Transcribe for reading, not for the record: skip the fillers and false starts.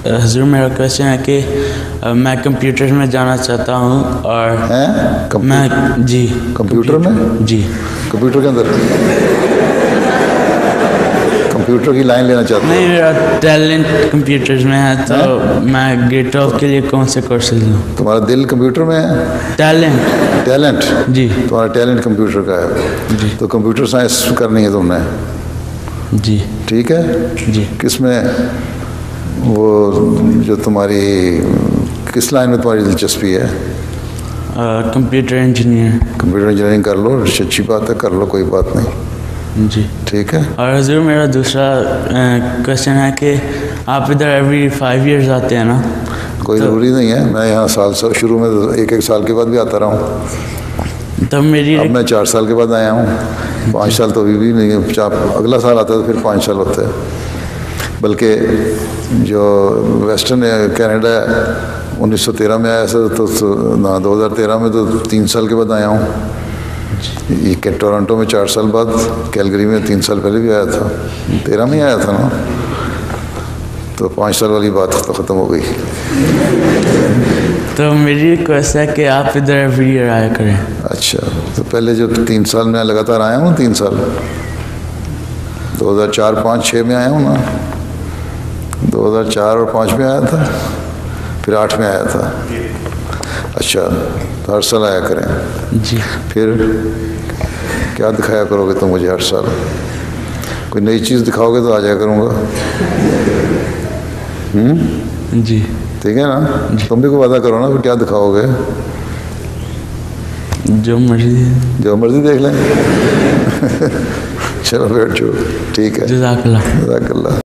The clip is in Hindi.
हजूर मेरा क्वेश्चन है कि मैं कंप्यूटर में जाना चाहता हूँ और मैं जी कंप्यूटर में जी कंप्यूटर के अंदर कंप्यूटर की लाइन लेना चाहते नहीं, मेरा टैलेंट कंप्यूटर्स में है तो मैं ग्रेड 12 के लिए कौन से कोर्सेज लूँ? तुम्हारा दिल कंप्यूटर में है? टैलेंट जी, तुम्हारा टैलेंट कंप्यूटर का है जी, तो कंप्यूटर साइंस करनी है तुमने? जी ठीक है जी। किसमें वो जो तुम्हारी किस लाइन में तुम्हारी दिलचस्पी है? कंप्यूटर इंजीनियरिंग कर लो, अच्छी बात है, कर लो, कोई बात नहीं। जी ठीक है। और हजूर मेरा दूसरा क्वेश्चन है कि आप इधर एवरी 5 years आते हैं ना? कोई ज़रूरी नहीं है, मैं यहाँ साल शुरू में तो एक साल के बाद भी आता रहा हूँ। तो मेरी अब मैं 4 साल के बाद आया हूँ, 5 साल तो अभी भी नहीं है। अगला साल आता है तो फिर 5 साल होते हैं। बल्कि जो वेस्टर्न कनाडा 1913 में आया था तो ना 2013 में तो 3 साल के बाद आया हूँ। ये टोरंटो में 4 साल बाद, कैलगरी में 3 साल पहले भी आया था, 13 में आया था ना, तो 5 साल वाली बात तो ख़त्म हो गई। तो मेरी रिक्वेस्ट है कि आप इधर एवरी ईयर आया करें। अच्छा, तो पहले जो 3 साल में लगातार आया हूँ, 3 साल 2004, 5, 6 में आया हूँ ना, 2004 और 5 में आया था, फिर 8 में आया था। अच्छा, तो हर साल आया करें जी। फिर क्या दिखाया करोगे तुम मुझे हर साल? कोई नई चीज़ दिखाओगे तो आ जाया करूँगा। जी ठीक है ना? तुम भी को वादा करो ना, फिर क्या दिखाओगे? जो मर्जी देख लें। चलो बैठ जाओ, ठीक है। जज़ाकल्लाह।